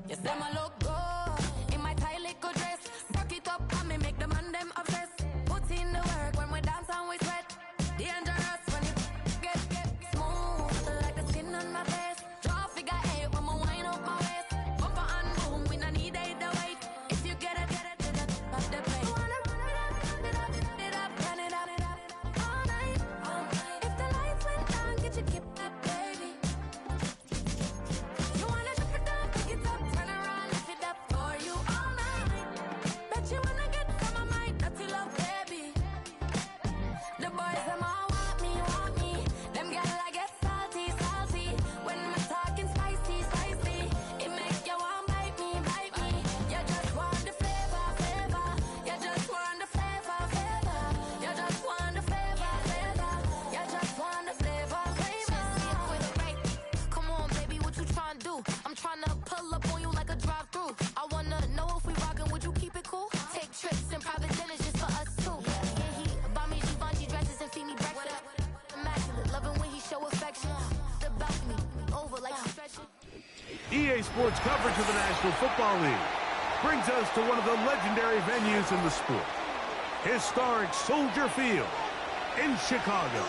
Yes, them a look good in my tight little dress. Rock it up and me make the man them obsessed. Put in the work when we dance and we sweat. Dangerous when you get smooth like the skin on my face. Draw figure eight when I wind up my waist. Bumper and boom, we no need either weight. If you get it, off the plate. You wanna run it up, run it up, all night. If the lights went down, get your keep up, baby. You wanna drop it down, pick it up, turn around, lift it up for you all night. Bet you wanna get some of my dirty love, baby. The boys them all want me. Them gyal I get salty. When I'm talking spicy. It make you want bite me. You just want the flavor. You just want the flavor. You just want the flavor. You just want the flavor. Come on, baby, what you tryna do? I'm tryna pull up on you like a drive-through. I wanna know if we rockin', would you keep it cool? Take trips and private dinners just for us two. Yeah, he buy me Givenchy dresses and feed me breakfast. Immaculate, loving when he show affection. The balcony, over like she's stretching. EA Sports coverage of the National Football League brings us to one of the legendary venues in the sport. Historic Soldier Field in Chicago.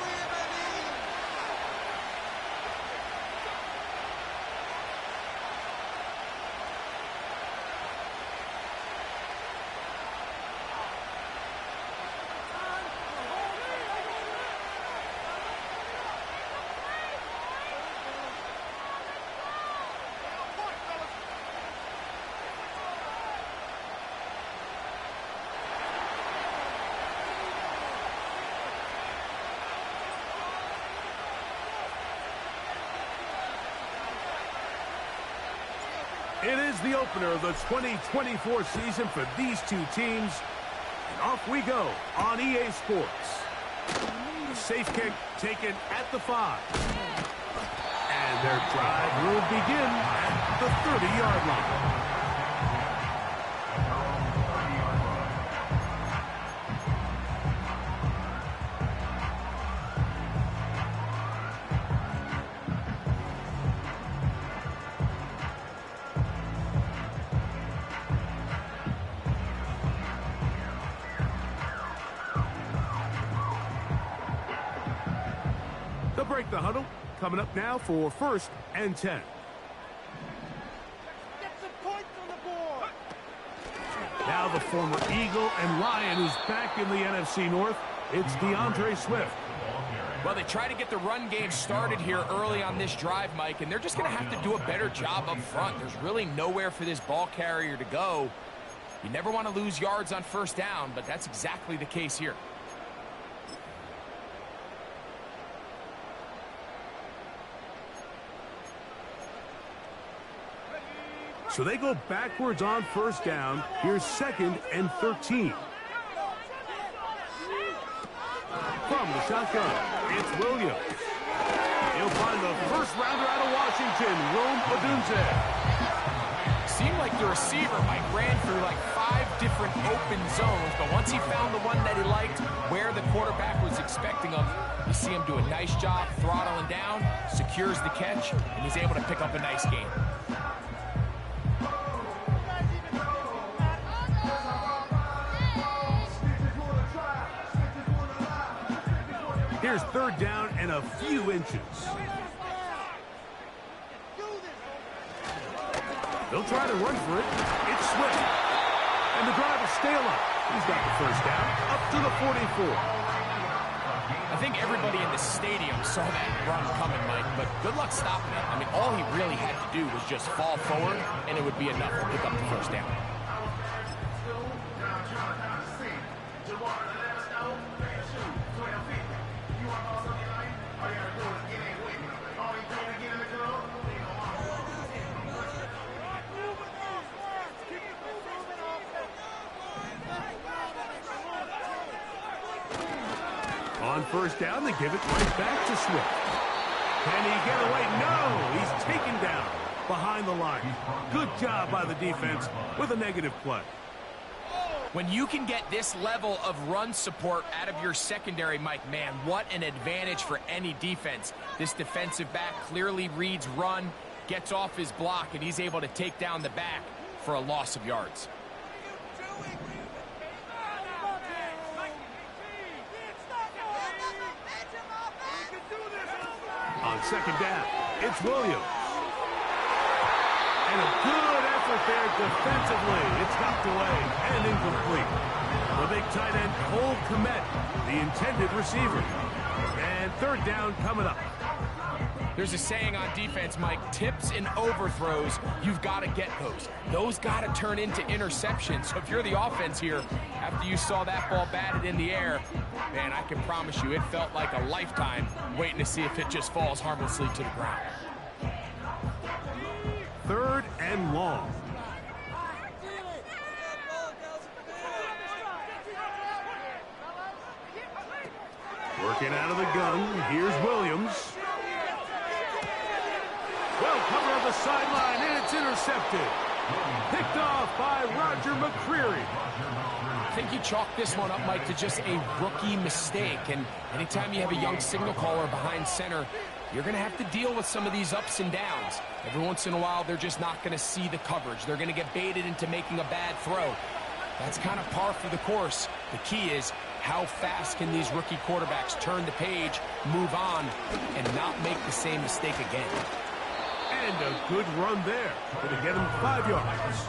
It is the opener of the 2024 season for these two teams. And off we go on EA Sports. The safe kick taken at the 5. And their drive will begin at the 30-yard line. They'll break the huddle. Coming up now for 1st and 10. Get some points on the board. Now the former Eagle and Lion who's back in the NFC North. It's DeAndre Swift. Well, they try to get the run game started here early on this drive, Mike, and they're just going to have to do a better job up front. There's really nowhere for this ball carrier to go. You never want to lose yards on 1st down, but that's exactly the case here. So they go backwards on 1st down. Here's 2nd and 13. From the shotgun, it's Williams. He'll find the first rounder out of Washington, Rome Odunze. Seemed like the receiver, Mike, ran through like 5 different open zones, but once he found the one that he liked, where the quarterback was expecting him, you see him do a nice job throttling down, secures the catch, and he's able to pick up a nice gain. Here's 3rd down and a few inches. They'll try to run for it. It's Swift. And the drive will stay alive. He's got the 1st down up to the 44. I think everybody in the stadium saw that run coming, Mike, but good luck stopping it. I mean, all he really had to do was just fall forward, and it would be enough to pick up the 1st down. On 1st down, they give it right back to Swift. Can he get away? No! He's taken down behind the line. Good job by the defense with a negative play. When you can get this level of run support out of your secondary, Mike, man, what an advantage for any defense. This defensive back clearly reads run, gets off his block, and he's able to take down the back for a loss of yards. On second down, it's Williams. And a good effort there defensively. It's knocked away and incomplete. The big tight end, Cole Kmet, the intended receiver. And third down coming up. There's a saying on defense, Mike, tips and overthrows, you've got to get those. Those got to turn into interceptions. So if you're the offense here, after you saw that ball batted in the air, man, I can promise you it felt like a lifetime waiting to see if it just falls harmlessly to the ground. Third and long. Working out of the gun, here's Williams. Well, cover on the sideline, and it's intercepted. Picked off by Roger McCreary. I think you chalk this one up, Mike, to just a rookie mistake. And anytime you have a young signal caller behind center, you're going to have to deal with some of these ups and downs. Every once in a while, they're just not going to see the coverage. They're going to get baited into making a bad throw. That's kind of par for the course. The key is how fast can these rookie quarterbacks turn the page, move on, and not make the same mistake again. And a good run there. Going to get him 5 yards.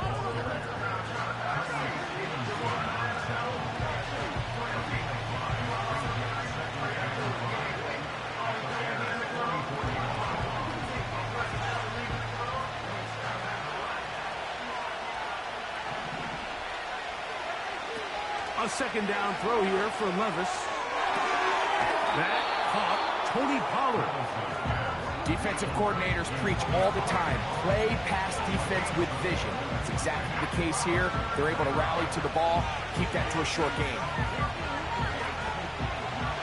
A second down throw here for Levis. That caught Tony Pollard. Defensive coordinators preach all the time, play pass defense with vision. That's exactly the case here. They're able to rally to the ball, keep that to a short game.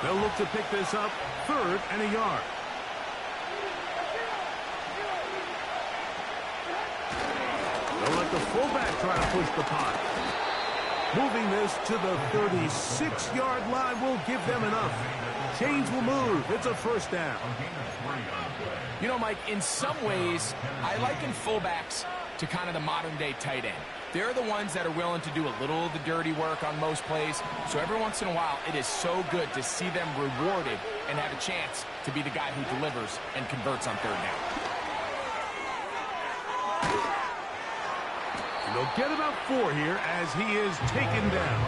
They'll look to pick this up, 3rd and a yard. They'll let the fullback try to push the punt. Moving this to the 36-yard line will give them enough. Chains will move. It's a first down. You know, Mike, in some ways, I liken fullbacks to kind of the modern-day tight end. They're the ones that are willing to do a little of the dirty work on most plays. So every once in a while, it is so good to see them rewarded and have a chance to be the guy who delivers and converts on 3rd down. And they'll get about 4 here as he is taken down.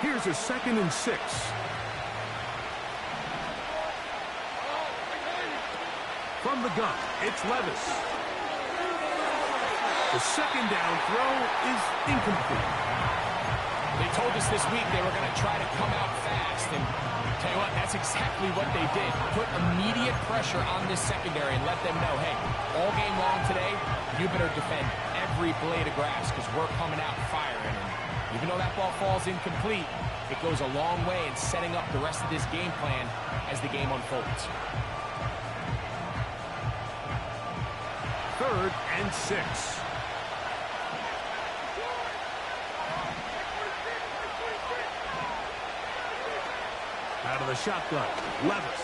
Here's a 2nd and 6. From the gun, it's Levis. The second down throw is incomplete. They told us this week they were going to try to come out fast, and tell you what, that's exactly what they did. Put immediate pressure on this secondary and let them know, hey, all game long today, you better defend every blade of grass because we're coming out firing. And even though that ball falls incomplete, it goes a long way in setting up the rest of this game plan as the game unfolds. 3rd and 6. Out of the shotgun, Levis.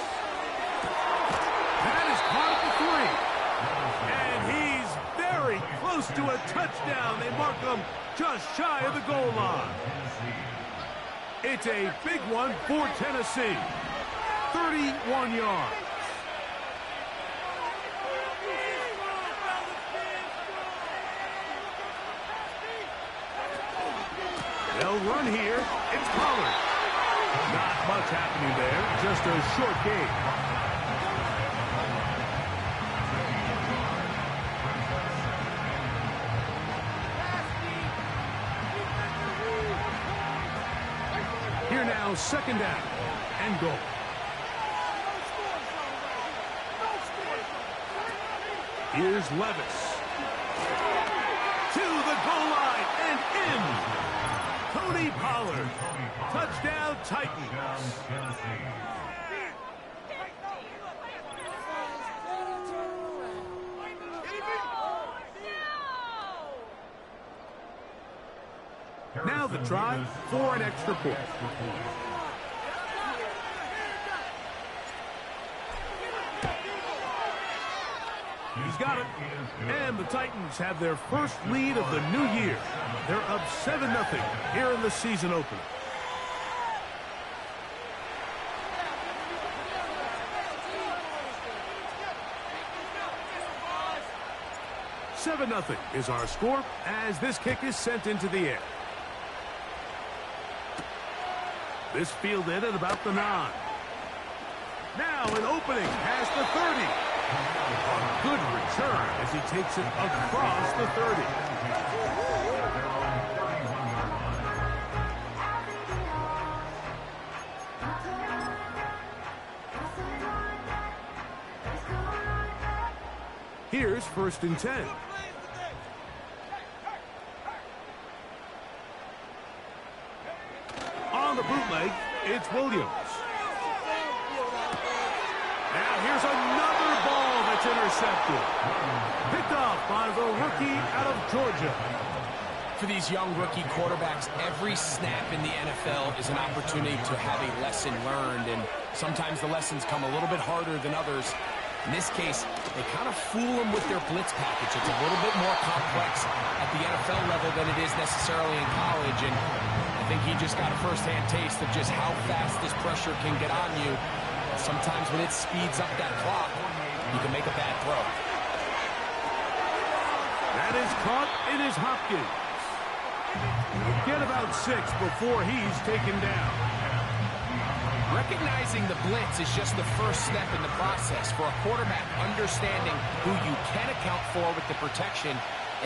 That is caught at the 3. And he's very close to a touchdown. They mark him just shy of the goal line. It's a big one for Tennessee. 31 yards. They'll run here. It's Pollard. Not much happening there. Just a short game. Here now, 2nd down and goal. Here's Levis. To the goal line and in. Tony Pollard. Touchdown, Titans. the try for an extra point. He's got it. And the Titans have their first lead of the new year. They're up 7-0 here in the season opener. 7-0 is our score as this kick is sent into the air. This fielded at about the 9. Now an opening past the 30. A good return as he takes it across the 30. Here's 1st and 10. On the bootleg, it's Williams. Now here's another ball that's intercepted. Picked off by the rookie out of Georgia. For these young rookie quarterbacks, every snap in the NFL is an opportunity to have a lesson learned, and sometimes the lessons come a little bit harder than others. In this case, they kind of fool them with their blitz package. It's a little bit more complex at the NFL level than it is necessarily in college, and I think he just got a first-hand taste of just how fast this pressure can get on you. Sometimes when it speeds up that clock, you can make a bad throw. That is caught. It is Hopkins. Get about 6 before he's taken down. Recognizing the blitz is just the first step in the process for a quarterback, understanding who you can account for with the protection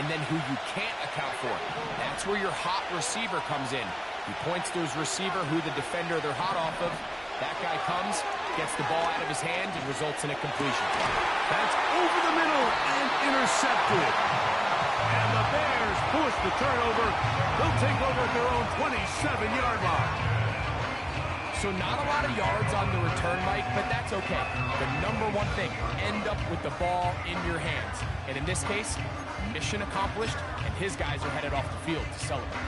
and then who you can't account for. That's where your hot receiver comes in. He points to his receiver, who the defender they're hot off of. That guy comes, gets the ball out of his hand, and results in a completion. That's over the middle and intercepted. And the Bears force the turnover. They'll take over at their own 27-yard line. So not a lot of yards on the return, Mike, but that's okay. The number one thing, end up with the ball in your hands. And in this case, mission accomplished, and his guys are headed off the field to celebrate.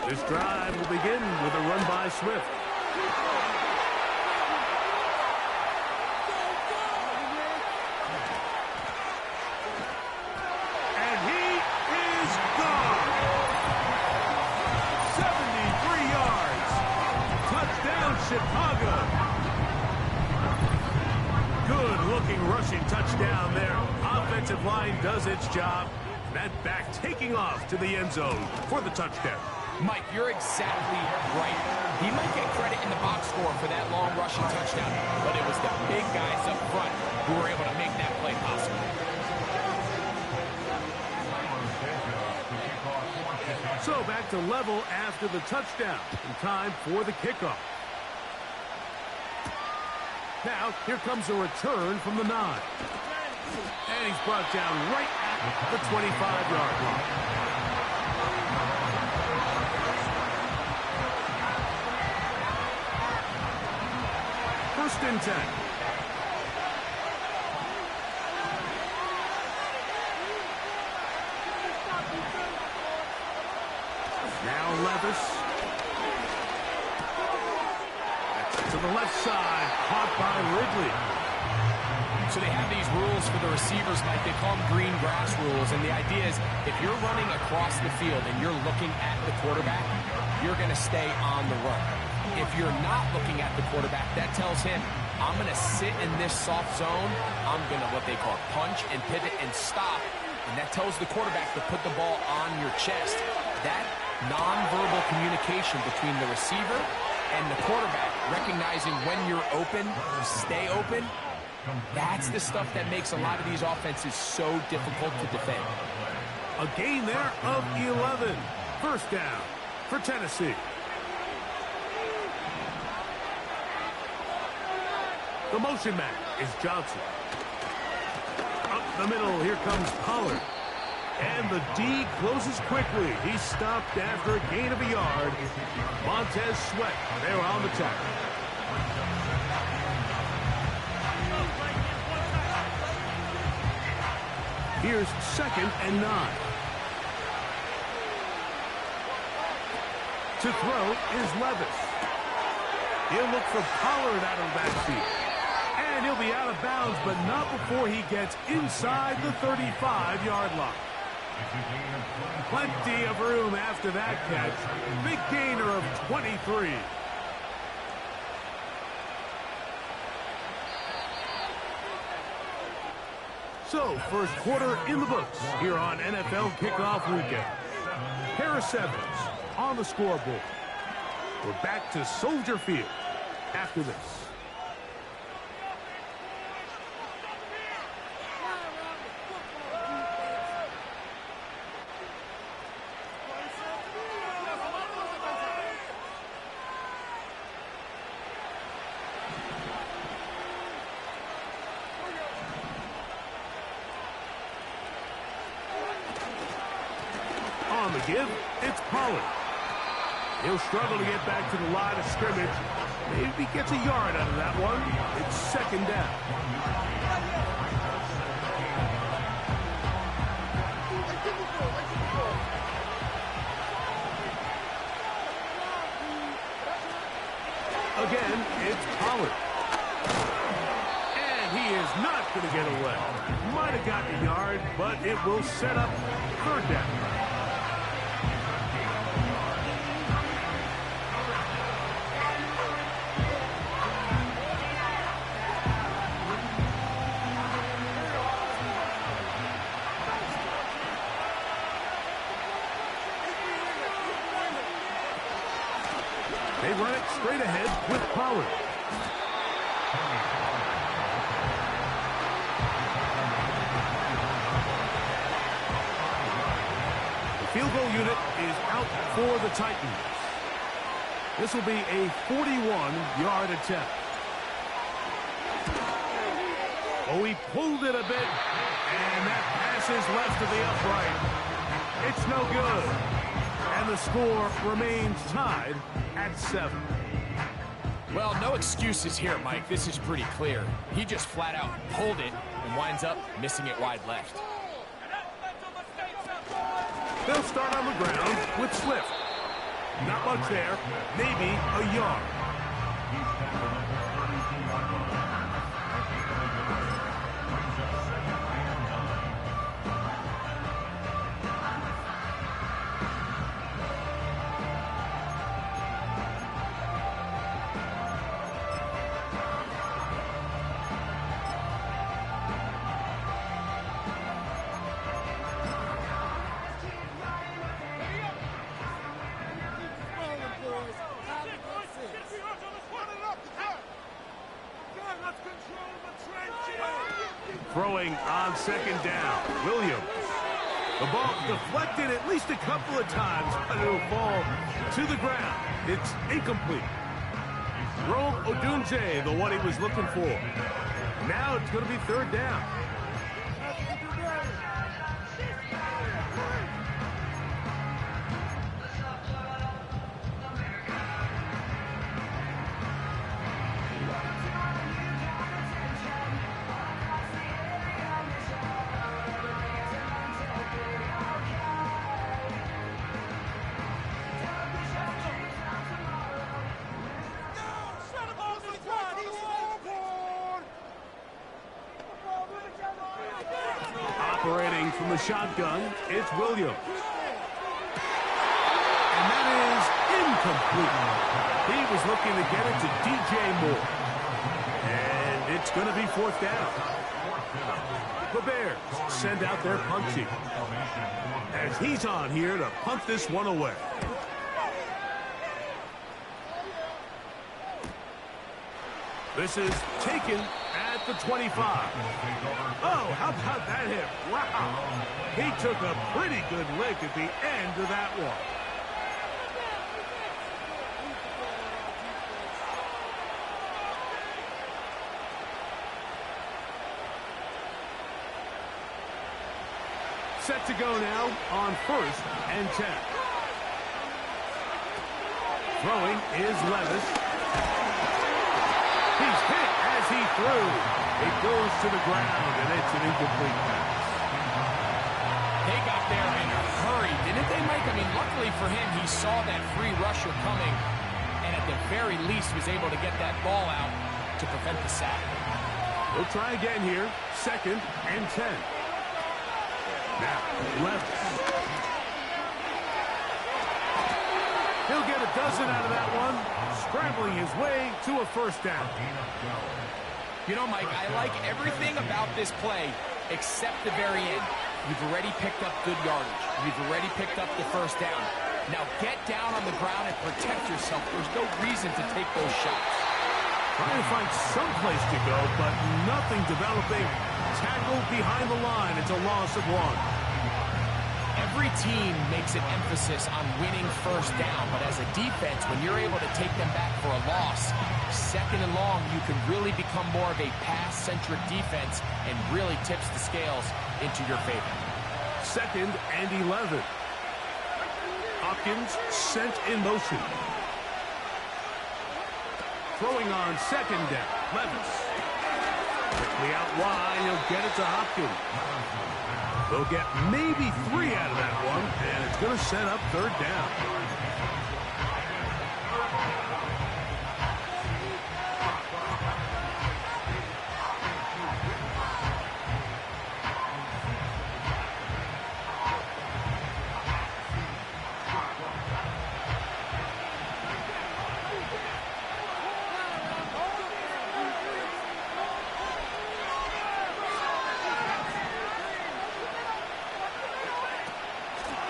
This drive will begin with a run by Swift. And he is gone. 73 yards. Touchdown, Chicago. Good-looking rushing touchdown there. Offensive line does its job. That back taking off to the end zone for the touchdown. Mike, you're exactly right. He might get credit in the box score for that long rushing touchdown, but it was the big guys up front who were able to make that play possible. So back to level after the touchdown. In time for the kickoff. Now, here comes a return from the 9. And he's brought down right at the 25-yard line. First and 10. Now Levis. That's to the left side, caught by Ridley. So they have these rules for the receivers, Mike. They call them green grass rules. And the idea is if you're running across the field and you're looking at the quarterback, you're going to stay on the run. If you're not looking at the quarterback, that tells him, I'm going to sit in this soft zone. I'm going to what they call punch and pivot and stop. And that tells the quarterback to put the ball on your chest. That nonverbal communication between the receiver and the quarterback, recognizing when you're open, stay open, That's the stuff that makes a lot of these offenses so difficult to defend. A gain there of 11. First down for Tennessee. The motion man is Johnson. Up the middle, here comes Pollard. And the D closes quickly. He's stopped after a gain of a yard. Montez Sweat there on the tackle. Here's 2nd and 9. To throw is Levis. He'll look for Pollard out of the backfield. And he'll be out of bounds, but not before he gets inside the 35-yard line. Plenty of room after that catch. Big gainer of 23. So, first quarter in the books here on NFL Kickoff Weekend. Harris Evans on the scoreboard. We're back to Soldier Field after this. On the give, it's Pollard. He'll struggle to get back to the line of scrimmage. Maybe he gets a yard out of that one. It's 2nd down. Again, it's Pollard. And he is not going to get away. Might have gotten a yard, but it will set up 3rd down. They run it straight ahead with Pollard. The field goal unit is out for the Titans. This will be a 41-yard attempt. Oh, he pulled it a bit, and that pass is left to the upright. It's no good. And the score remains tied at 7. Well, no excuses here, Mike. This is pretty clear. He just flat out pulled it and winds up missing it wide left. They'll start on the ground with Swift. Not much there, maybe a yard. Throwing on 2nd down, Williams. The ball deflected at least a couple of times, but it'll fall to the ground. It's incomplete. Rome Odunze, the one he was looking for. Now it's going to be 3rd down. Operating from the shotgun, it's Williams. And that is incomplete. He was looking to get it to DJ Moore. And it's going to be 4th down. The Bears send out their punt team, as he's on here to punt this one away. This is taken at the 25. Oh, how about that hit? Wow. He took a pretty good lick at the end of that one. Set to go now on 1st and 10. Throwing is Levis. He's hit as he threw. It goes to the ground, and it's an incomplete pass. They got there in a hurry, didn't they, Mike? I mean, luckily for him, he saw that free rusher coming, and at the very least was able to get that ball out to prevent the sack. We'll try again here. 2nd and 10. Now, Levis. He'll get a dozen out of that one, scrambling his way to a 1st down. You know, Mike, I like everything about this play except the very end. You've already picked up good yardage. You've already picked up the 1st down. Now get down on the ground and protect yourself. There's no reason to take those shots. Trying to find some place to go, but nothing developing. Tackled behind the line. It's a loss of 1. Every team makes an emphasis on winning 1st down, but as a defense, when you're able to take them back for a loss, 2nd and long, you can really become more of a pass-centric defense and really tips the scales into your favor. 2nd and 11. Hopkins sent in motion. Throwing on 2nd down. Levis. Quickly out wide. He'll get it to Hopkins. They'll get maybe 3 out of that one, and it's going to set up 3rd down.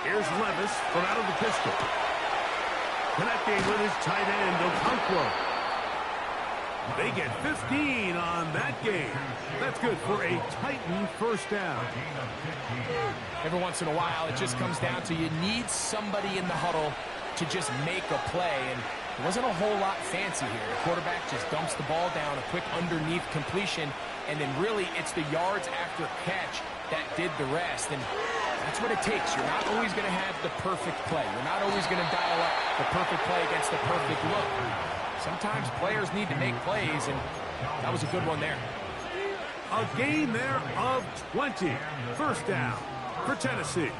Here's Levis from out of the pistol. Connecting with his tight end, Okonkwo. They get 15 on that game. That's good for a Titan 1st down. Every once in a while, it just comes down to you need somebody in the huddle to just make a play, and it wasn't a whole lot fancy here. The quarterback just dumps the ball down, a quick underneath completion, and then really it's the yards after catch that did the rest, and that's what it takes. You're not always going to have the perfect play. You're not always going to dial up the perfect play against the perfect look. Sometimes players need to make plays, and that was a good one there. A gain there of 20. 1st down for Tennessee.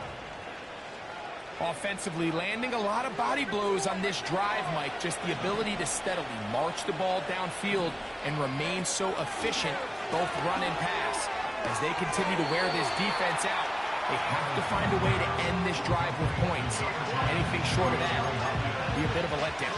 Offensively, landing a lot of body blows on this drive, Mike. Just the ability to steadily march the ball downfield and remain so efficient, both run and pass. As they continue to wear this defense out, they have to find a way to end this drive with points. Anything short of that will be a bit of a letdown.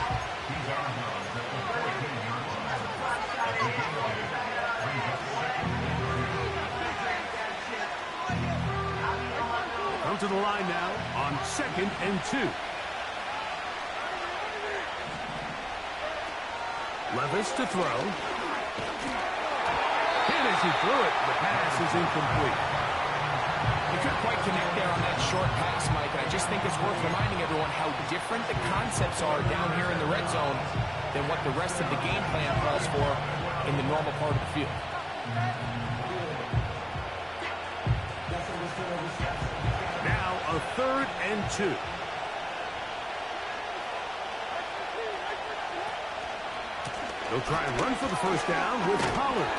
Come to the line now on 2nd and 2. Levis to throw. Hit as he threw it. The pass is incomplete. He couldn't quite connect there on that short pass, Mike. And I just think it's worth reminding everyone how different the concepts are down here in the red zone than what the rest of the game plan calls for in the normal part of the field. Now a 3rd and 2. They'll try and run for the 1st down with Pollard.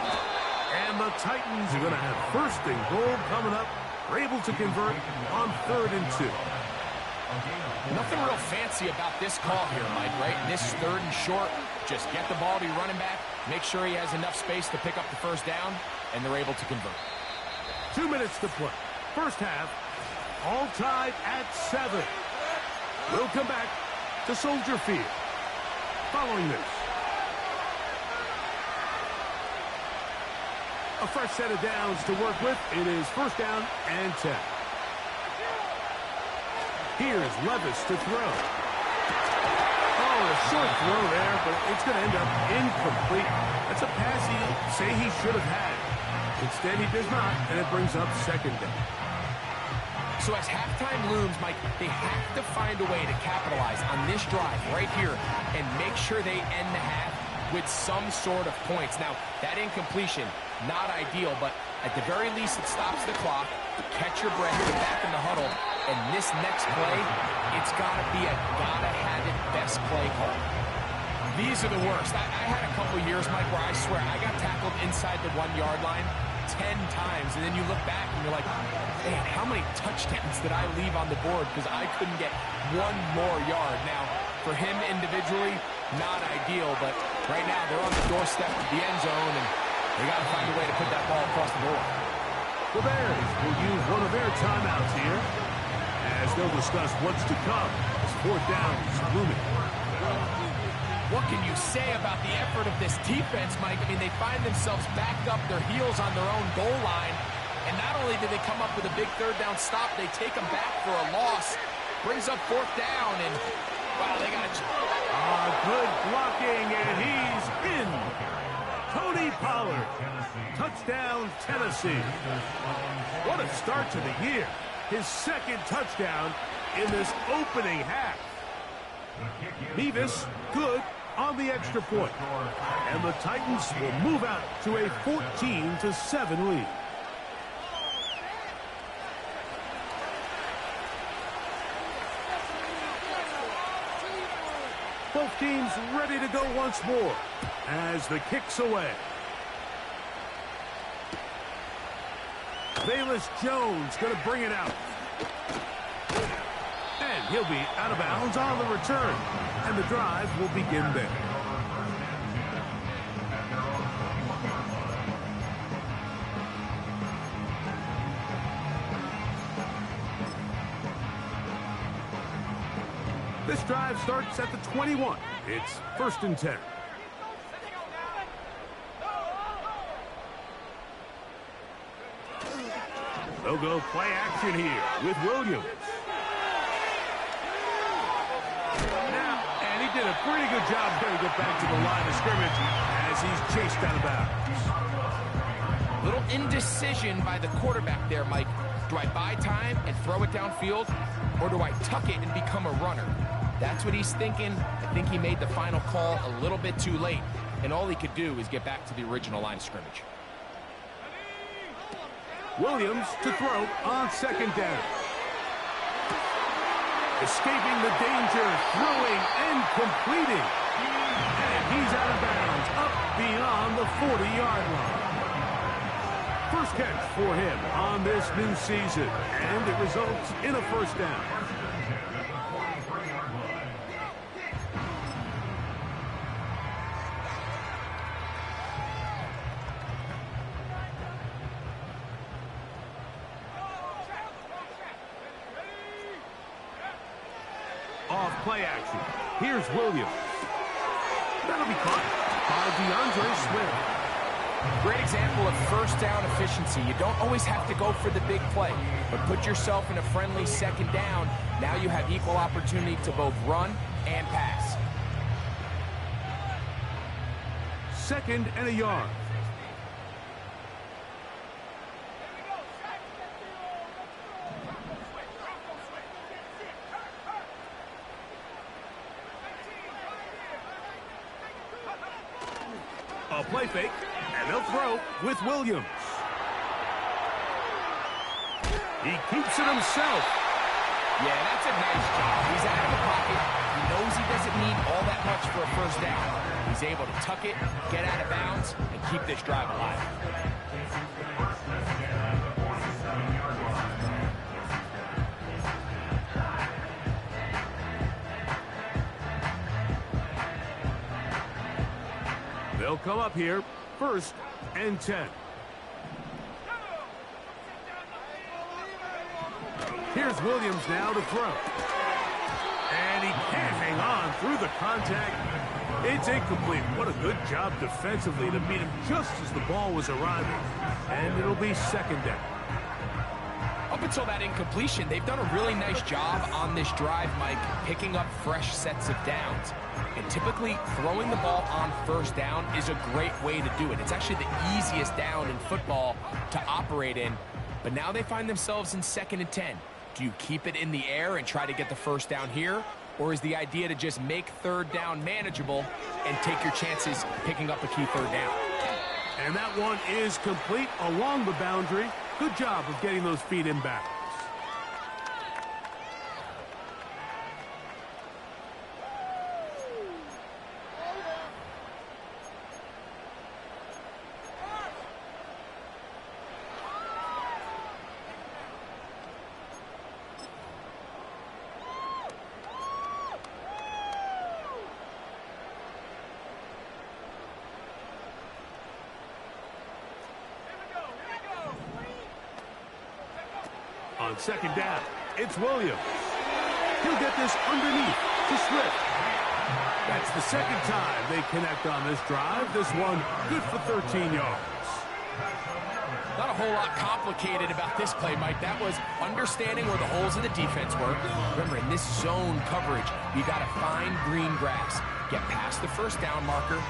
And the Titans are going to have 1st and goal coming up. They're able to convert on 3rd and 2. Nothing real fancy about this call here, Mike, right? This 3rd and short, just get the ball to your running back, make sure he has enough space to pick up the 1st down, and they're able to convert. 2 minutes to play. 1st half, all tied at 7. We'll come back to Soldier Field. Following this, a fresh set of downs to work with. It is 1st down and 10. Here's Levis to throw. Oh, a short throw there, but it's going to end up incomplete. That's a pass he should have had. Instead, he does not, and it brings up second down. So as halftime looms, Mike, they have to find a way to capitalize on this drive right here and make sure they end the half with some sort of points. Now, that incompletion, not ideal, but at the very least, it stops the clock. Catch your breath, get back in the huddle, and this next play, it's got to be a gotta-have-it best play call. These are the worst. I had a couple years, Mike, where I swear I got tackled inside the 1-yard line 10 times, and then you look back and you're like, man, how many touchdowns did I leave on the board because I couldn't get one more yard? Now, for him individually, not ideal, but right now they're on the doorstep of the end zone, and they got to find a way to put that ball across the board. The Bears will use one of their timeouts here as they'll discuss what's to come as fourth down is looming. What can you say about the effort of this defense, Mike? I mean, they find themselves backed up their heels on their own goal line, and not only do they come up with a big third down stop, they take them back for a loss. Brings up fourth down, and wow, they got good blocking, and he's in. Tony Pollard, touchdown Tennessee. What a start to the year. His second touchdown in this opening half. Beavis, good on the extra point. And the Titans will move out to a 14-7 lead. Both teams ready to go once more as the kick's away. Bayless Jones going to bring it out. And he'll be out of bounds on the return. And the drive will begin there. This drive starts at the 21. It's 1st and 10. They'll go play action here with Williams. Now, and he did a pretty good job there to get back to the line of scrimmage as he's chased out of bounds. little indecision by the quarterback there, Mike. Do I buy time and throw it downfield, or do I tuck it and become a runner? That's what he's thinking. I think he made the final call a little bit too late, and all he could do is get back to the original line of scrimmage. Williams to throw on 2nd down. Escaping the danger, throwing and completing. And he's out of bounds, up beyond the 40-yard line. First catch for him on this new season, and it results in a 1st down. Off play action. Here's Williams. That'll be caught by DeAndre Swift. Great example of 1st down efficiency. You don't always have to go for the big play, but put yourself in a friendly 2nd down. Now you have equal opportunity to both run and pass. 2nd and a yard. A play fake, and they'll throw with Williams. He keeps it himself. Yeah, that's a nice job. He's out of the pocket. He knows he doesn't need all that much for a 1st down. He's able to tuck it, get out of bounds, and keep this drive alive. They'll come up here, 1st and 10. Here's Williams now to throw. And he can't hang on through the contact. It's incomplete. What a good job defensively to meet him just as the ball was arriving. And it'll be 2nd down. Up until that incompletion, they've done a really nice job on this drive, Mike, picking up fresh sets of downs. And typically, throwing the ball on first down is a great way to do it. It's actually the easiest down in football to operate in. But now they find themselves in 2nd and 10. Do you keep it in the air and try to get the first down here? Or is the idea to just make 3rd down manageable and take your chances picking up a key 3rd down? And that one is complete along the boundary. Good job of getting those feet in bounds. On 2nd down, it's Williams. He'll get this underneath to Swift. That's the 2nd time they connect on this drive. This one good for 13 yards. Not a whole lot complicated about this play, Mike. That was understanding where the holes in the defense were. Remember, in this zone coverage, you got to find green grass, get past the first down marker,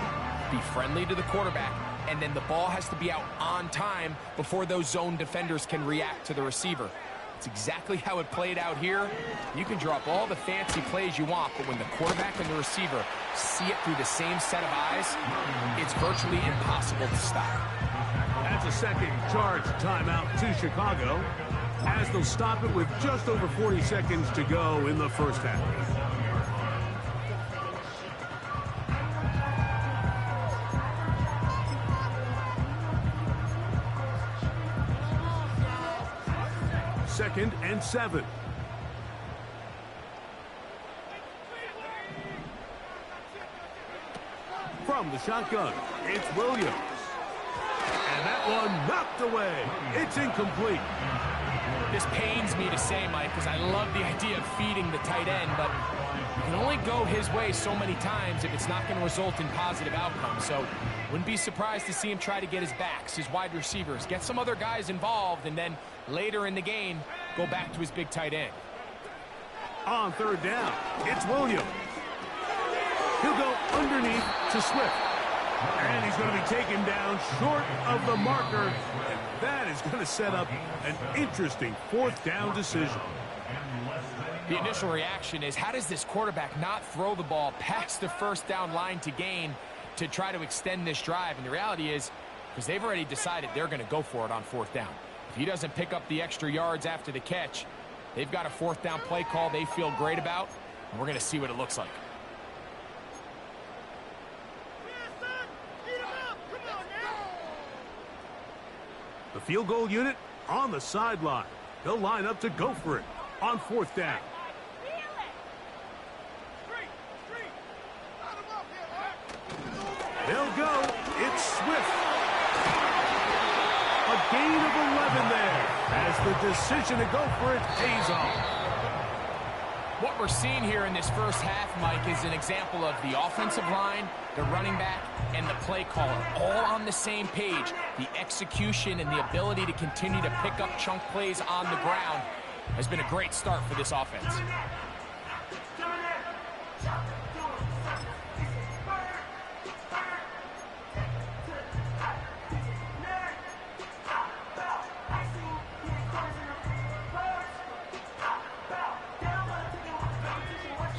be friendly to the quarterback, and then the ball has to be out on time before those zone defenders can react to the receiver. It's exactly how it played out here. You can draw up all the fancy plays you want, but when the quarterback and the receiver see it through the same set of eyes, it's virtually impossible to stop. That's a second charge timeout to Chicago, as they'll stop it with just over 40 seconds to go in the first half. Second and 7. From the shotgun, it's Williams. And that one knocked away. It's incomplete. This pains me to say, Mike, because I love the idea of feeding the tight end, but it can only go his way so many times if it's not going to result in positive outcomes. So wouldn't be surprised to see him try to get his backs, his wide receivers, get some other guys involved, and then later in the game, go back to his big tight end. On 3rd down, it's Williams. He'll go underneath to Swift. And he's going to be taken down short of the marker. And that is going to set up an interesting 4th down decision. The initial reaction is, how does this quarterback not throw the ball past the first down line to gain to try to extend this drive? And the reality is, because they've already decided they're going to go for it on 4th down. If he doesn't pick up the extra yards after the catch, they've got a 4th down play call they feel great about, and we're going to see what it looks like. The field goal unit on the sideline. They'll line up to go for it on 4th down. They'll go. It's Swift. A gain of 11 there as the decision to go for it pays off. What we're seeing here in this first half, Mike, is an example of the offensive line, the running back, and the play caller all on the same page. The execution and the ability to continue to pick up chunk plays on the ground has been a great start for this offense.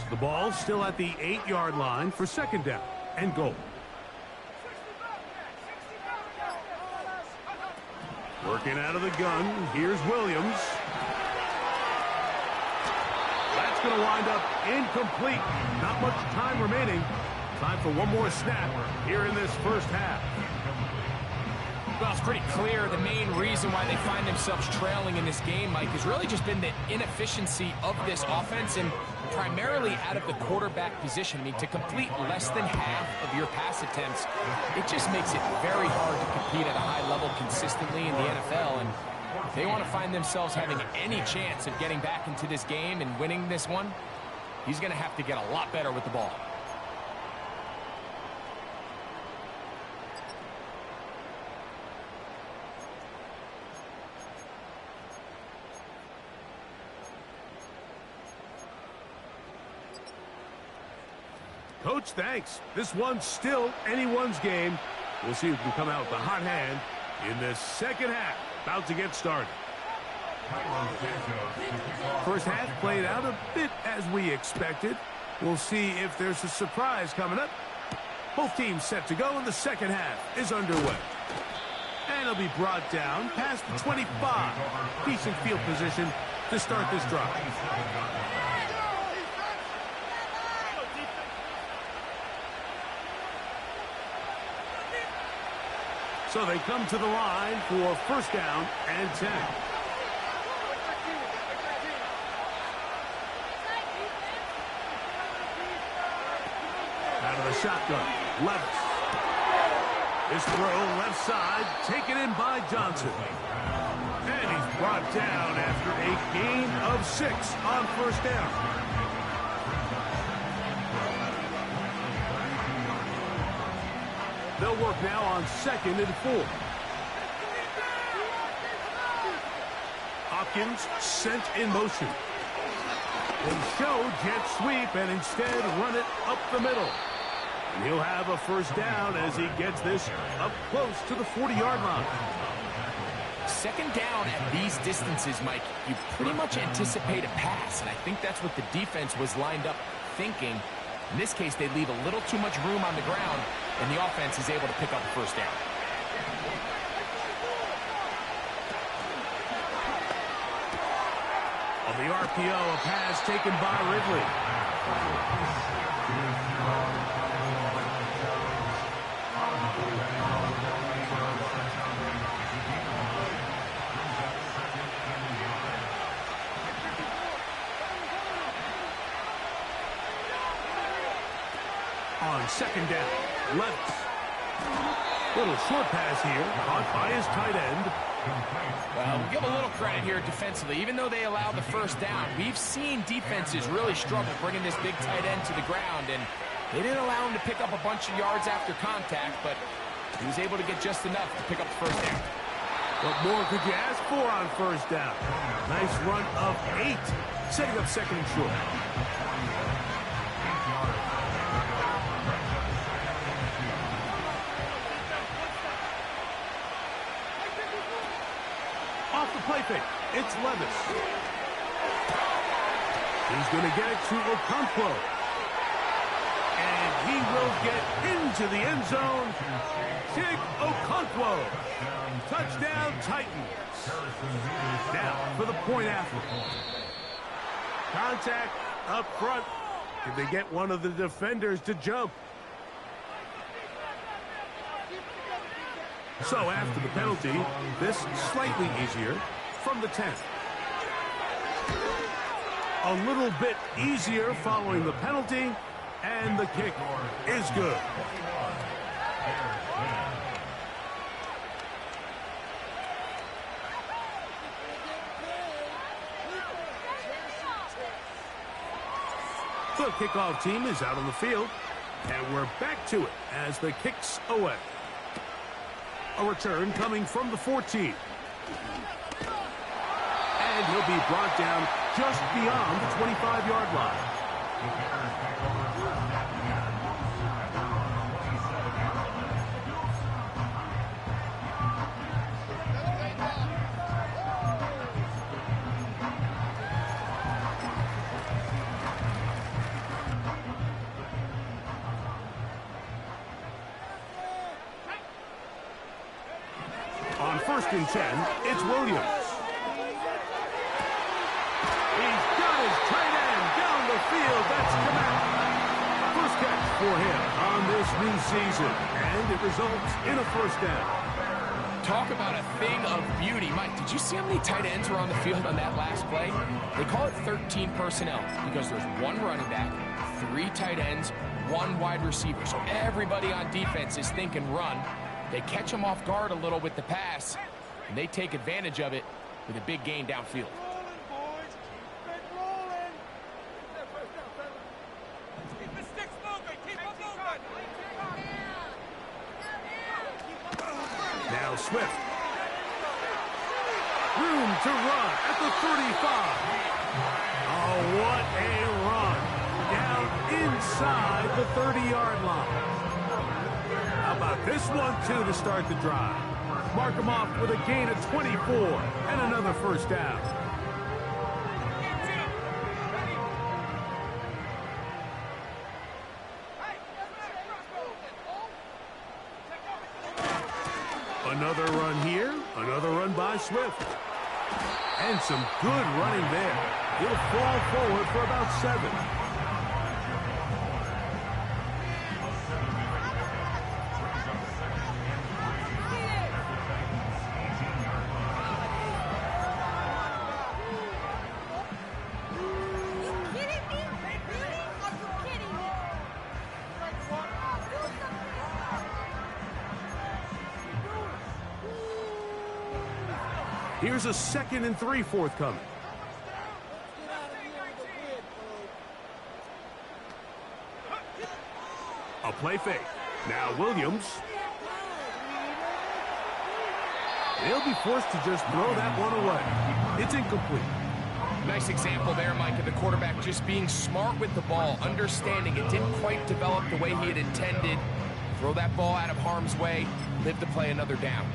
The ball still at the 8-yard line for 2nd down and goal. Working out of the gun, here's Williams. That's going to wind up incomplete. Not much time remaining. Time for one more snap here in this first half. Well, it's pretty clear the main reason why they find themselves trailing in this game, Mike, has really just been the inefficiency of this offense and primarily out of the quarterback position. I mean, to complete less than half of your pass attempts, it just makes it very hard to compete at a high level consistently in the NFL. And if they want to find themselves having any chance of getting back into this game and winning this one, he's going to have to get a lot better with the ball. Coach, thanks. This one's still anyone's game. We'll see who can come out with the hot hand in the second half. About to get started. First half played out a bit as we expected. We'll see if there's a surprise coming up. Both teams set to go, and the second half is underway. And it'll be brought down past the 25. Decent field position to start this drive. So they come to the line for first down and 10. Out of the shotgun, Levis. This throw left side, taken in by Johnson. And he's brought down after a gain of 6 on first down. They'll work now on 2nd and 4. Hopkins sent in motion. They show jet sweep and instead run it up the middle. And he'll have a first down as he gets this up close to the 40-yard line. Second down at these distances, Mike, you pretty much anticipate a pass, and I think that's what the defense was lined up thinking. In this case, they leave a little too much room on the ground, and the offense is able to pick up a first down. On the RPO, a pass taken by Ridley. On second down, Levis. Little short pass here, caught by his tight end. Well, we'll give a little credit here defensively. Even though they allowed the first down, we've seen defenses really struggle bringing this big tight end to the ground, and they didn't allow him to pick up a bunch of yards after contact, but he was able to get just enough to pick up the first down. What more could you ask for on first down? Nice run of 8, setting up second and short. Off the play fake, it's Levis. He's going to get it to Okonkwo. And he will get into the end zone. Chig Okonkwo. Touchdown, Titans. Now for the point after. Contact up front. Did they get one of the defenders to jump? So after the penalty, this slightly easier from the 10. A little bit easier following the penalty, and the kick is good. The kickoff team is out on the field, and we're back to it as the kick's away. A return coming from the 14. And he'll be brought down just beyond the 25-yard line. On 1st and 10, it's Williams. He's got his tight end down the field. That's Kamak. First catch for him on this new season, and it results in a first down. Talk about a thing of beauty. Mike, did you see how many tight ends were on the field on that last play? They call it 13 personnel because there's one running back, 3 tight ends, 1 wide receiver. So everybody on defense is thinking run. They catch him off guard a little with the pass, and they take advantage of it with a big gain downfield. Now Swift. Room to run at the 35. Oh, what a run. Down inside the 30-yard line. How about this one, too, to start the drive? Mark him off with a gain of 24 and another first down. Another run here, another run by Swift. And some good running there. He'll fall forward for about 7. Here's a 2nd and 3 forthcoming. A play fake. Now Williams. They'll be forced to just throw that one away. It's incomplete. Nice example there, Mike, of the quarterback just being smart with the ball, understanding it didn't quite develop the way he had intended. Throw that ball out of harm's way, live to play another down.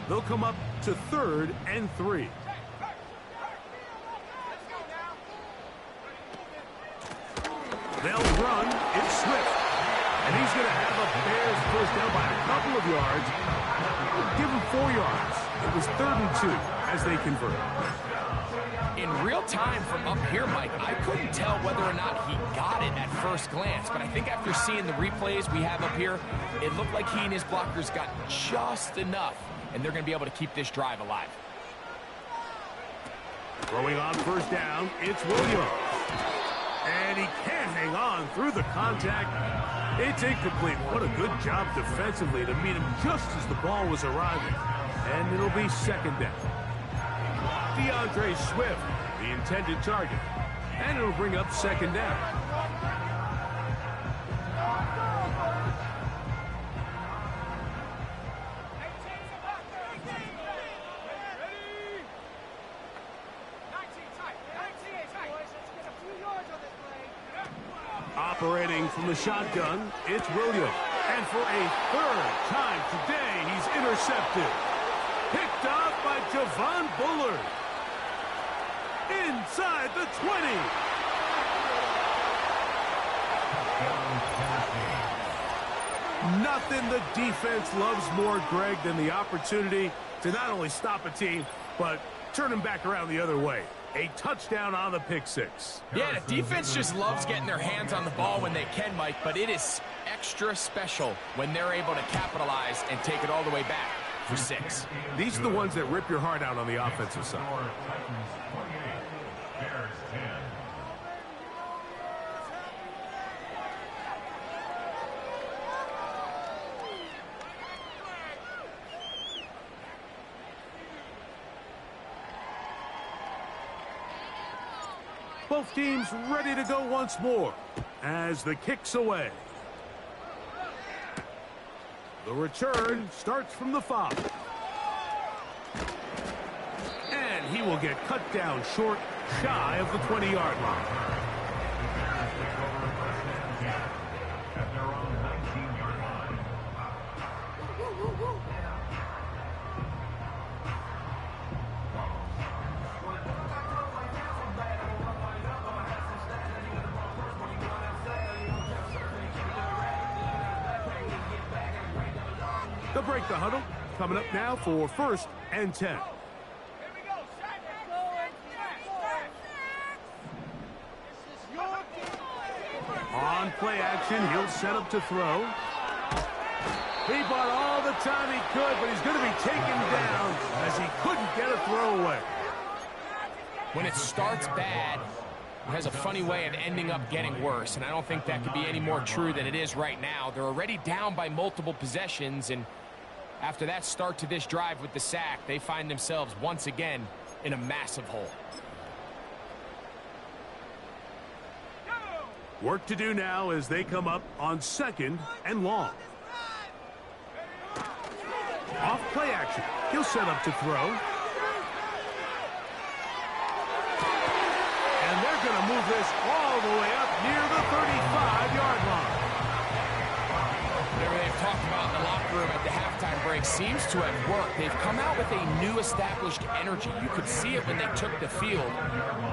They'll come up to 3rd and 3. They'll run. It's Swift. And he's going to have a Bears first down by a couple of yards. Give him 4 yards. It was 3rd and 2 as they convert. In real time from up here, Mike, I couldn't tell whether or not he got it at first glance, but I think after seeing the replays we have up here, it looked like he and his blockers got just enough, and they're going to be able to keep this drive alive. Throwing on first down, it's Williams. And he can't hang on through the contact. It's incomplete. What a good job defensively to meet him just as the ball was arriving. And it'll be 2nd down. DeAndre Swift, the intended target. And it'll bring up 2nd down. Operating from the shotgun, it's Williams. And for a 3rd time today, he's intercepted. Picked off by Javon Bullard. Inside the 20. Nothing the defense loves more, Greg, than the opportunity to not only stop a team, but turn them back around the other way. A touchdown on the pick 6. Yeah, the defense just loves getting their hands on the ball when they can, Mike, but it is extra special when they're able to capitalize and take it all the way back for 6. These are the ones that rip your heart out on the offensive side. Both teams ready to go once more as the kick's away. The return starts from the 5. And he will get cut down short, shy of the 20-yard line. They'll break the huddle. Coming up now for 1st and 10. On play action, he'll set up to throw. He bought all the time he could, but he's going to be taken down as he couldn't get a throwaway. When it starts bad, it has a funny way of ending up getting worse, and I don't think that could be any more true than it is right now. They're already down by multiple possessions, and after that start to this drive with the sack, they find themselves once again in a massive hole. Work to do now as they come up on 2nd and long. Off play action. He'll set up to throw. going to move this all the way up near the 35-yard line. Whatever they've talked about in the locker room at the halftime break seems to have worked. They've come out with a new established energy. You could see it when they took the field.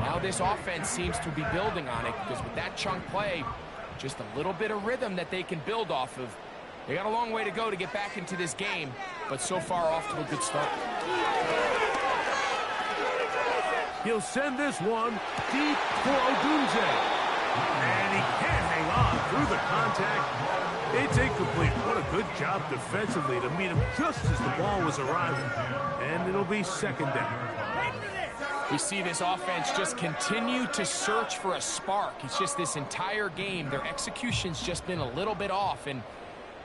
Now this offense seems to be building on it because with that chunk play, just a little bit of rhythm that they can build off of. They got a long way to go to get back into this game, but so far off to a good start. He'll send this one deep for Odunze. And he can't hang on through the contact. It's incomplete. What a good job defensively to meet him just as the ball was arriving. And it'll be second down. We see this offense just continue to search for a spark. It's just this entire game, their execution's just been a little bit off. And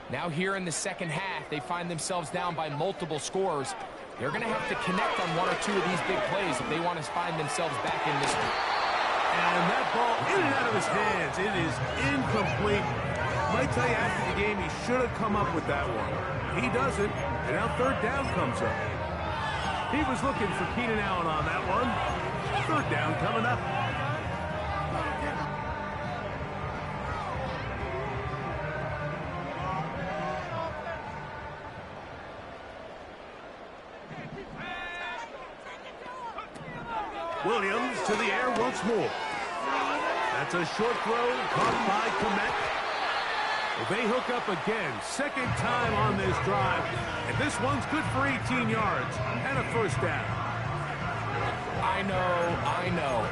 now here in the second half, they find themselves down by multiple scores. They're going to have to connect on one or two of these big plays if they want to find themselves back in this game. And that ball in and out of his hands. It is incomplete. Might tell you after the game he should have come up with that one. He doesn't, and now third down comes up. He was looking for Keenan Allen on that one. Third down coming up. Williams to the air once more. That's a short throw caught by Komet. They hook up again, second time on this drive, and this one's good for 18 yards and a first down. I know,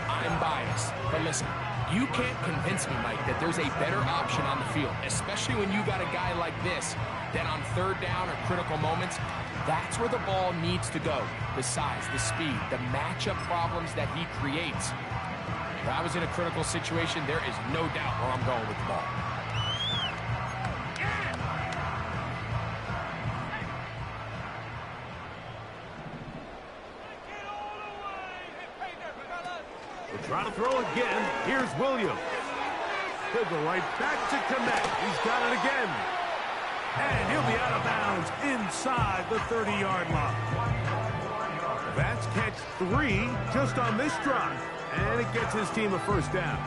I'm biased, but listen, you can't convince me, Mike, that there's a better option on the field, especially when you got a guy like this, that on third down or critical moments, that's where the ball needs to go. The size, the speed, the matchup problems that he creates. If I was in a critical situation, there is no doubt where I'm going with the ball. We'll try to throw again. Here's Williams. He'll go right back to Komet. He's got it again. And he'll be out of bounds inside the 30-yard line. That's catch 3 just on this drive. And it gets his team a first down.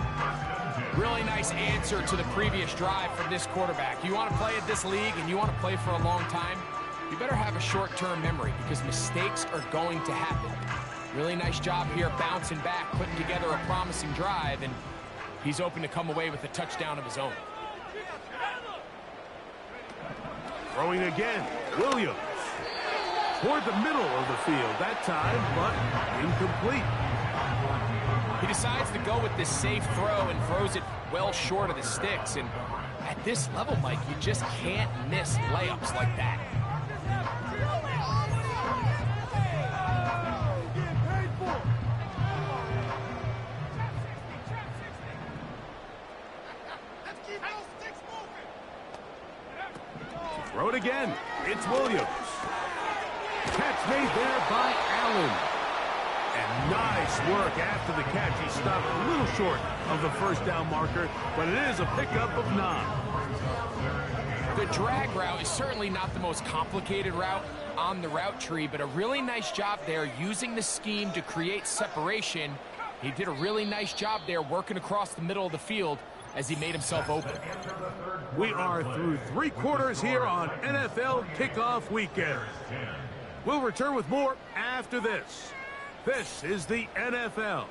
Really nice answer to the previous drive from this quarterback. You want to play at this league and you want to play for a long time, you better have a short-term memory because mistakes are going to happen. Really nice job here bouncing back, putting together a promising drive, and he's open to come away with a touchdown of his own. Throwing again, Williams. Toward the middle of the field that time, but incomplete. He decides to go with this safe throw and throws it well short of the sticks. And at this level, Mike, you just can't miss layups like that. Throw it again. It's Williams. Catch made there by Allen. And nice work after the catch. He stopped a little short of the first down marker, but it is a pickup of 9. The drag route is certainly not the most complicated route on the route tree, but a really nice job there using the scheme to create separation. He did a really nice job there working across the middle of the field as he made himself open. We are through 3 quarters here on NFL Kickoff Weekend. We'll return with more after this. This is the NFL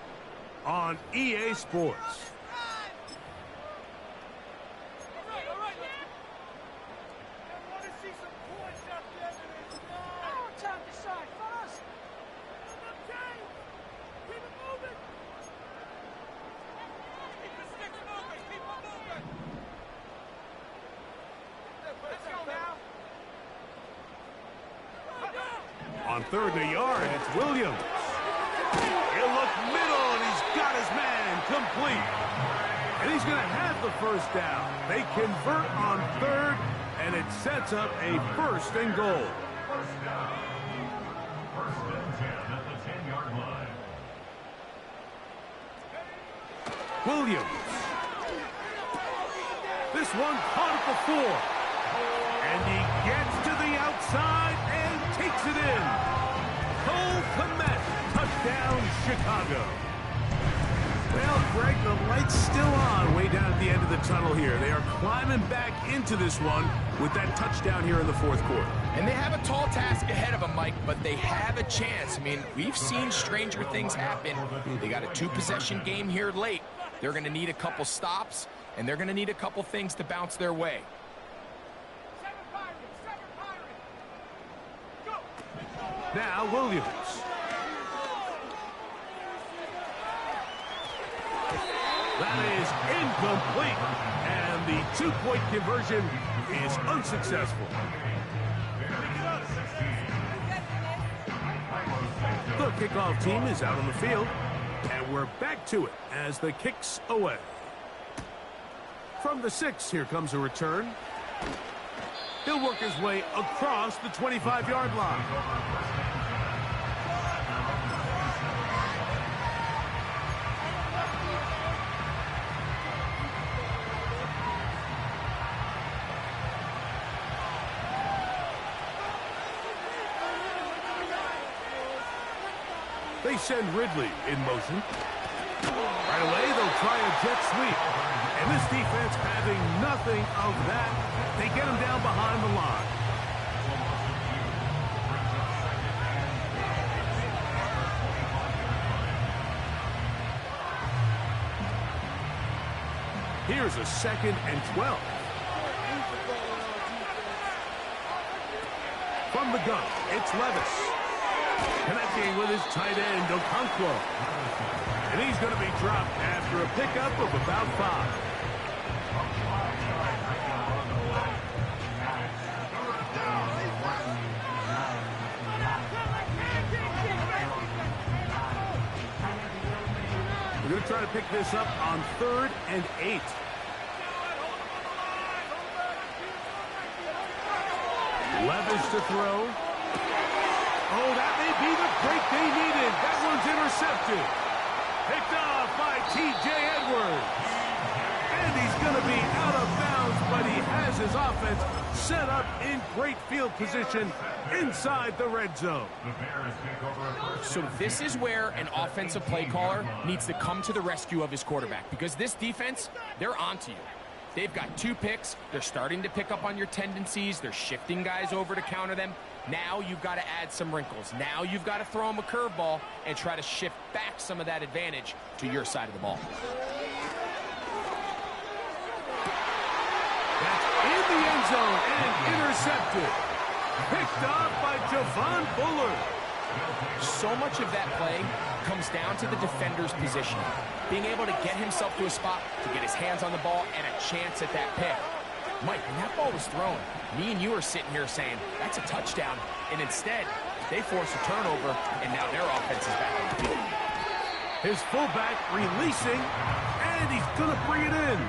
on EA Sports. On third and a yard, it's Williams. He'll look middle, and he's got his man complete. And he's going to have the first down. They convert on third, and it sets up a first and goal. First and 10 at the 10-yard line. Williams. This one caught at the 4. And he gets to the outside and takes it in. Cole Komet, touchdown Chicago. Well, Greg, the light's still on way down at the end of the tunnel here. They are climbing back into this one with that touchdown here in the fourth quarter. And they have a tall task ahead of them, Mike, but they have a chance. I mean, we've seen stranger things happen. They got a two-possession game here late. They're going to need a couple stops, and they're going to need a couple things to bounce their way. Now, Williams. That is incomplete, and the two-point conversion is unsuccessful. The kickoff team is out on the field, and we're back to it as the kick's away. From the 6, here comes a return. He'll work his way across the 25-yard line. They send Ridley in motion. Right away, they'll try a jet sweep. And this defense having nothing of that, they get him down behind the line. Here's a 2nd and 12. From the gun, it's Levis. Connecting with his tight end, Okonkwo. And he's going to be dropped after a pickup of about 5. We're going to try to pick this up on 3rd and 8. Levis to throw. Oh, that may be the break they needed. That one's intercepted. Picked off by T.J. Edwards. And he's going to be out of bounds, but he has his offense set up in great field position inside the red zone. So this is where an offensive play caller needs to come to the rescue of his quarterback, because this defense, they're onto you. They've got 2 picks. They're starting to pick up on your tendencies. They're shifting guys over to counter them. Now you've got to add some wrinkles. Now you've got to throw them a curveball and try to shift back some of that advantage to your side of the ball. That's in the end zone and intercepted. Picked off by Javon Bullard. So much of that play comes down to the defender's position. Being able to get himself to a spot, to get his hands on the ball, and a chance at that pick. Mike, when that ball was thrown, me and you are sitting here saying, that's a touchdown. And instead, they force a turnover, and now their offense is back on the field. His fullback releasing, and he's going to bring it in.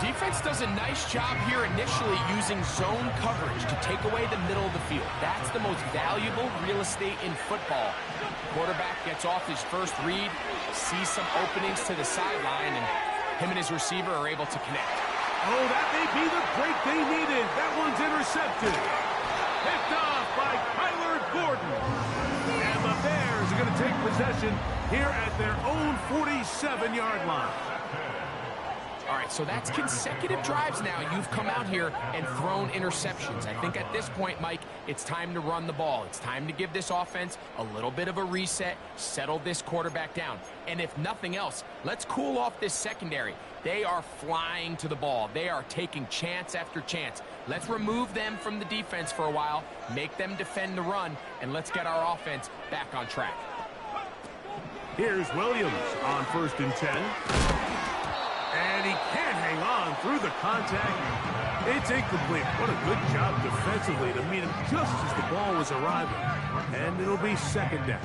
Defense does a nice job here initially using zone coverage to take away the middle of the field. That's the most valuable real estate in football. Quarterback gets off his first read, sees some openings to the sideline, and him and his receiver are able to connect. Oh, that may be the break they needed. That one's intercepted. Picked off by Kyler Gordon. And the Bears are going to take possession here at their own 47-yard line. All right, so that's consecutive drives now. You've come out here and thrown interceptions. I think at this point, Mike, it's time to run the ball. It's time to give this offense a little bit of a reset, settle this quarterback down. And if nothing else, let's cool off this secondary. They are flying to the ball. They are taking chance after chance. Let's remove them from the defense for a while, make them defend the run, and let's get our offense back on track. Here's Williams on 1st and 10. And he can't hang on through the contact. It's incomplete. What a good job defensively to meet him just as the ball was arriving. And it'll be 2nd down.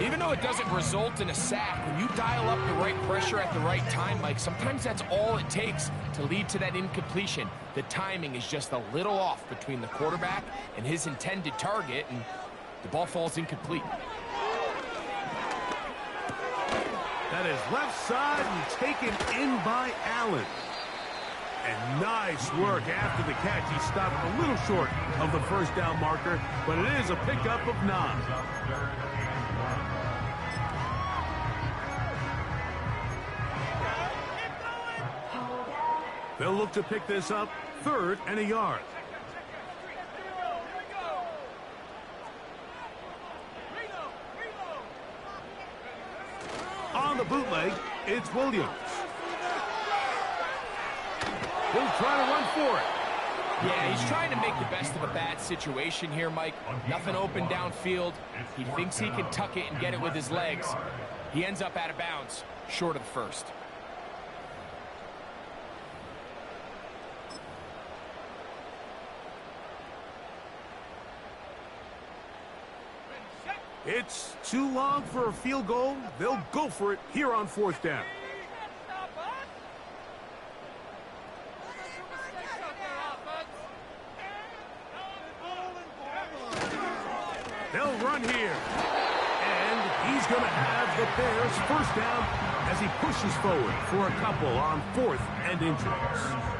Even though it doesn't result in a sack, when you dial up the right pressure at the right time, Mike, sometimes that's all it takes to lead to that incompletion. The timing is just a little off between the quarterback and his intended target, and the ball falls incomplete. That is left side and taken in by Allen. And nice work after the catch. He stopped a little short of the 1st down marker, but it is a pickup of 9. They'll look to pick this up, 3rd and a yard. On the bootleg, it's Williams. He'll try to run for it. Yeah, he's trying to make the best of a bad situation here, Mike. Nothing open downfield. He thinks he can tuck it and get it with his legs. He ends up out of bounds, short of the first. It's too long for a field goal. They'll go for it here on 4th down. They'll run here. And he's going to have the Bears 1st down as he pushes forward for a couple on 4th and inches.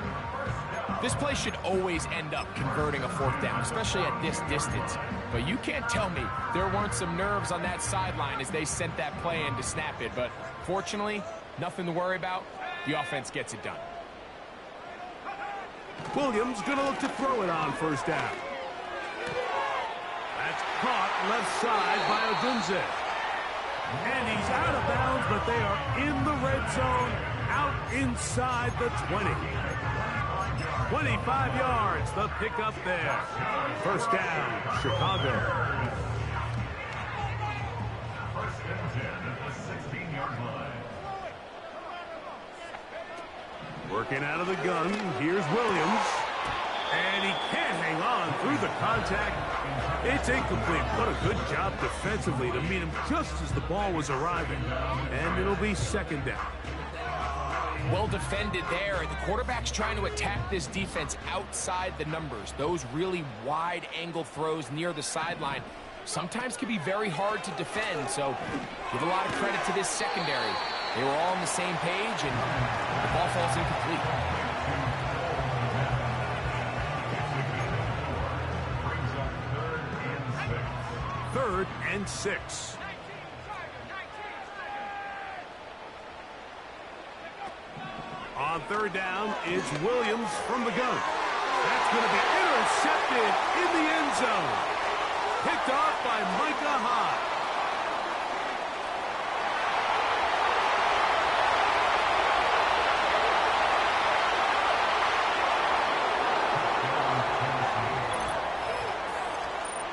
This play should always end up converting a 4th down, especially at this distance. But you can't tell me there weren't some nerves on that sideline as they sent that play in to snap it. But fortunately, nothing to worry about. The offense gets it done. Williams going to look to throw it on 1st down. That's caught left side by Odunze. And he's out of bounds, but they are in the red zone, out inside the 20. 25 yards, the pickup there. 1st down, Chicago. 1st and 10 at the 16-yard line. Working out of the gun, here's Williams. And he can't hang on through the contact. It's incomplete. What a good job defensively to meet him just as the ball was arriving. And it'll be 2nd down. Well defended there, and the quarterback's trying to attack this defense outside the numbers. Those really wide angle throws near the sideline sometimes can be very hard to defend, so give a lot of credit to this secondary. They were all on the same page, and the ball falls incomplete. Third and 6. On 3rd down, it's Williams from the gun. That's going to be intercepted in the end zone. Picked off by Micah Hyde.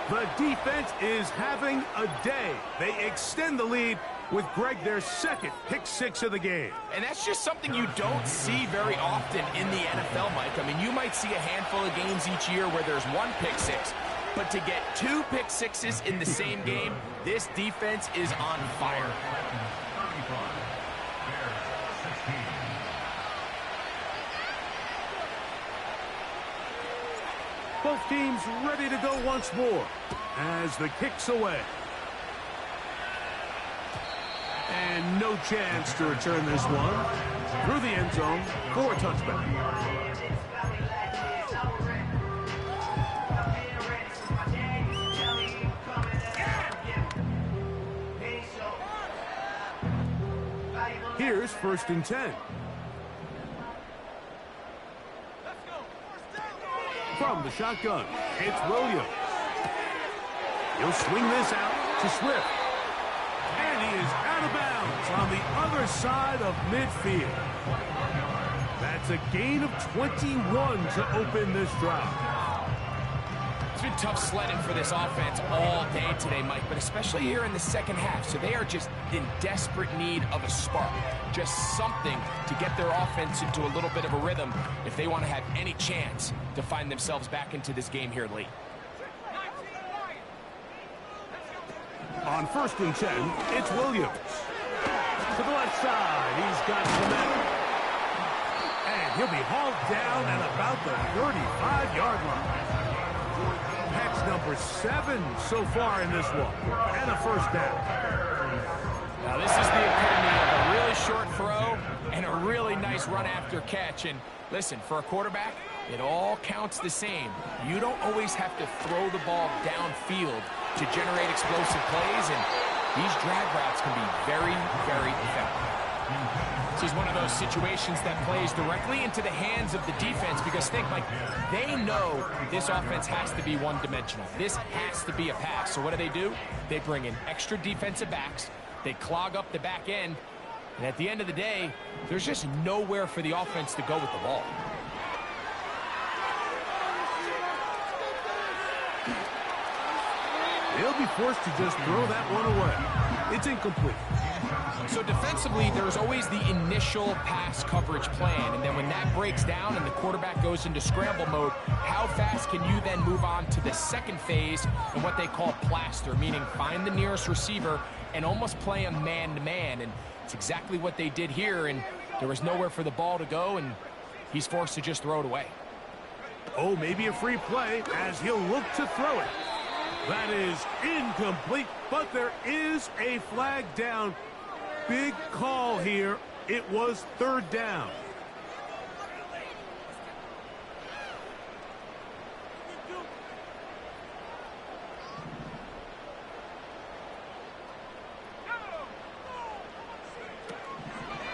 The defense is having a day. They extend the lead with Greg their 2nd pick 6 of the game. And that's just something you don't see very often in the NFL, Mike. I mean, you might see a handful of games each year where there's 1 pick 6. But to get 2 pick 6s in the same game, this defense is on fire. 35, Bears 16. Both teams ready to go once more as the kick's away. And no chance to return this one through the end zone for a touchback. Here's 1st and 10. From the shotgun, it's Williams. He'll swing this out to Swift. And he is out of bounds on the other side of midfield. That's a gain of 21 to open this drive. It's been tough sledding for this offense all day today, Mike, but especially here in the 2nd half. So they are just in desperate need of a spark, just something to get their offense into a little bit of a rhythm if they want to have any chance to find themselves back into this game here late. On 1st and 10, it's Williams. To the left side, he's got momentum. And he'll be hauled down at about the 35-yard line. That's number 7 so far in this one. And a 1st down. Now this is the epitome of a really short throw and a really nice run after catch. And listen, for a quarterback, it all counts the same. You don't always have to throw the ball downfield to generate explosive plays, and these drag routes can be very, very effective. This is one of those situations that plays directly into the hands of the defense because think, Mike, they know this offense has to be one-dimensional. This has to be a pass. So what do? They bring in extra defensive backs. They clog up the back end. And at the end of the day, there's just nowhere for the offense to go with the ball. They'll be forced to just throw that one away. It's incomplete. So defensively, there's always the initial pass coverage plan, and then when that breaks down and the quarterback goes into scramble mode, how fast can you then move on to the second phase and what they call plaster, meaning find the nearest receiver and almost play a man-to-man, and it's exactly what they did here, and there was nowhere for the ball to go, and he's forced to just throw it away. Oh, maybe a free play as he'll look to throw it. That is incomplete, but there is a flag down. Big call here. It was third down.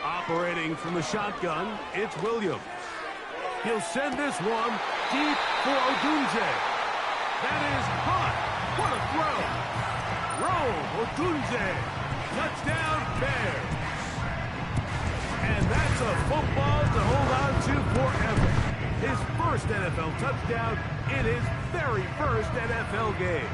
Operating from the shotgun, it's Williams. He'll send this one deep for Odunze. That is hot. What a throw. Roll, Odunze. Touchdown, Bears. And that's a football to hold on to forever. His first NFL touchdown in his very first NFL game.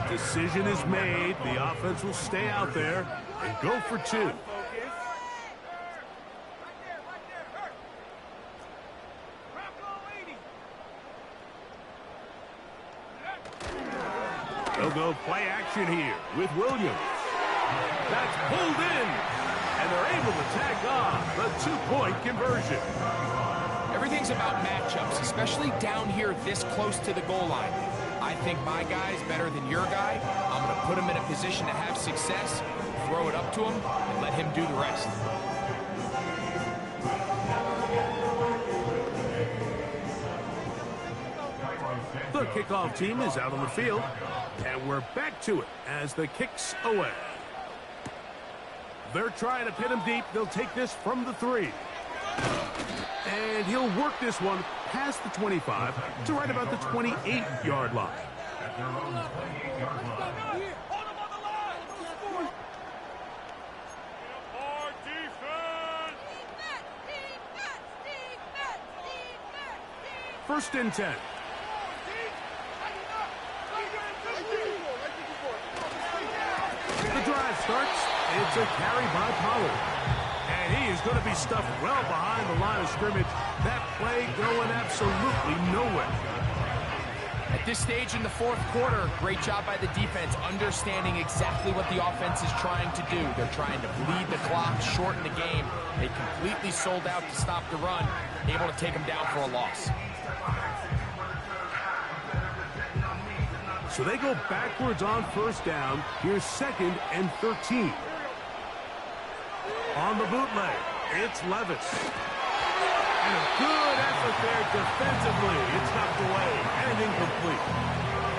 Decision is made. The offense will stay out there and go for two. They'll go play action here with Williams. That's pulled in, and they're able to tack on the two-point conversion. Everything's about matchups, especially down here this close to the goal line. I think my guy's better than your guy. I'm going to put him in a position to have success, throw it up to him, and let him do the rest. The kickoff team is out on the field, and we're back to it as the kick's away. They're trying to pin him deep. They'll take this from the 3. And he'll work this one past the 25 to right about the 28-yard line. First and 10. The drive starts. It's a carry by Pollard. And he is going to be stuffed well behind the line of scrimmage. That play going absolutely nowhere. At this stage in the fourth quarter, great job by the defense, understanding exactly what the offense is trying to do. They're trying to bleed the clock, shorten the game. They completely sold out to stop the run, able to take them down for a loss. So they go backwards on first down. Here's 2nd and 13. On the bootleg, it's Levis. And a good effort there defensively. It's knocked away and incomplete.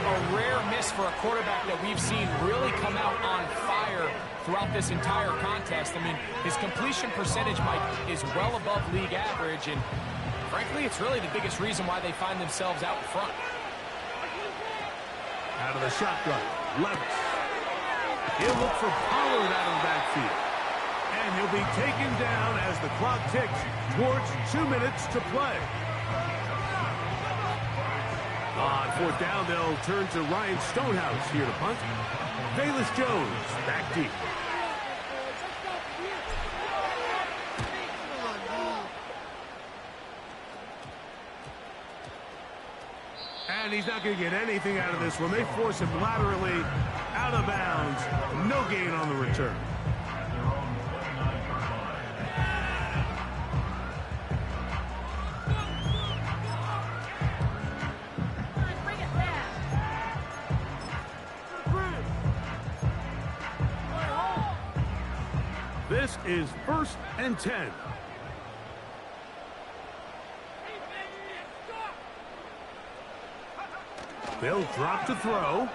A rare miss for a quarterback that we've seen really come out on fire throughout this entire contest. I mean, his completion percentage, Mike, is well above league average, and frankly, it's really the biggest reason why they find themselves out in front. Out of the shotgun, Levis. He'll look for Pollard out of the backfield. And he'll be taken down as the clock ticks towards 2 minutes to play. On fourth down, they'll turn to Ryan Stonehouse here to punt. Bayless Jones back deep. And he's not going to get anything out of this one. They force him laterally out of bounds. No gain on the return. This is 1st and 10. They'll drop to throw.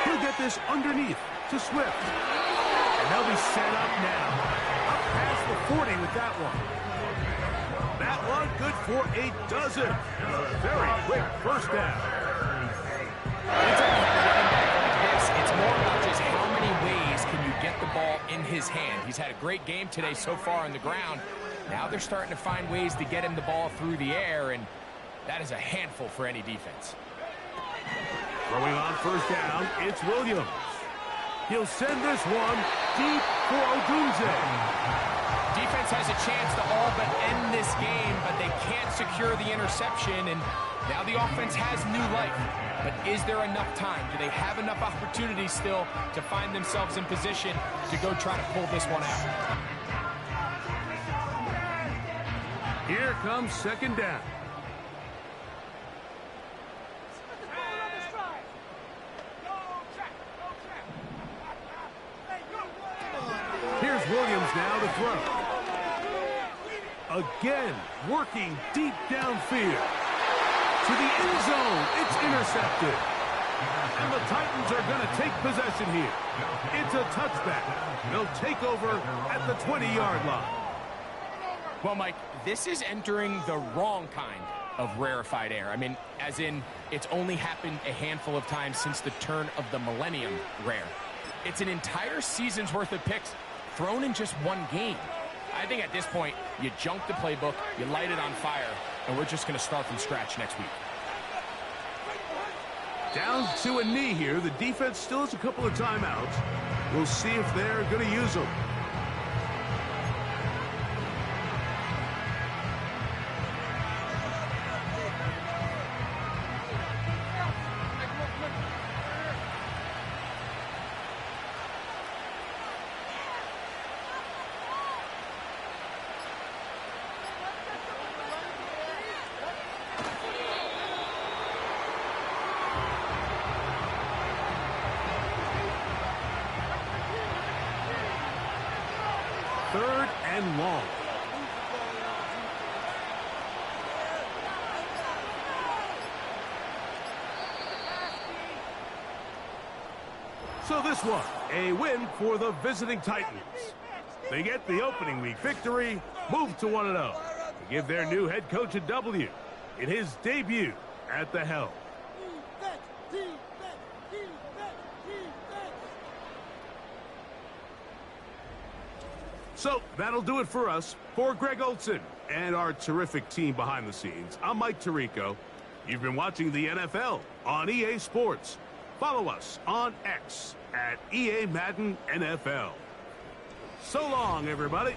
He'll get this underneath to Swift. And they'll be set up now. Up past the 40 with that one. That one good for a dozen. A very quick first down. It's more about just how many ways can you get the ball in his hand. He's had a great game today so far on the ground. Now they're starting to find ways to get him the ball through the air, and that is a handful for any defense. Throwing on first down, it's Williams. He'll send this one deep for Odunze. Defense has a chance to all but end this game, but they can't secure the interception, and now the offense has new life. But is there enough time? Do they have enough opportunities still to find themselves in position to go try to pull this one out? Here comes second down. Here's Williams now to throw. Again, working deep downfield. To the end zone, it's intercepted. And the Titans are going to take possession here. It's a touchback. They'll take over at the 20-yard line. Well, Mike, this is entering the wrong kind of rarefied air. I mean, as in, it's only happened a handful of times since the turn of the millennium rare. It's an entire season's worth of picks thrown in just one game. I think at this point, you junk the playbook, you light it on fire, and we're just going to start from scratch next week. Down to a knee here. The defense still has a couple of timeouts. We'll see if they're going to use them. Third and long. So this one, a win for the visiting Titans. They get the opening week victory, move to 1-0, to give their new head coach a W in his debut at the helm. So that'll do it for us. For Greg Olson and our terrific team behind the scenes, I'm Mike Tirico. You've been watching the NFL on EA Sports. Follow us on X at EA Madden NFL. So long, everybody.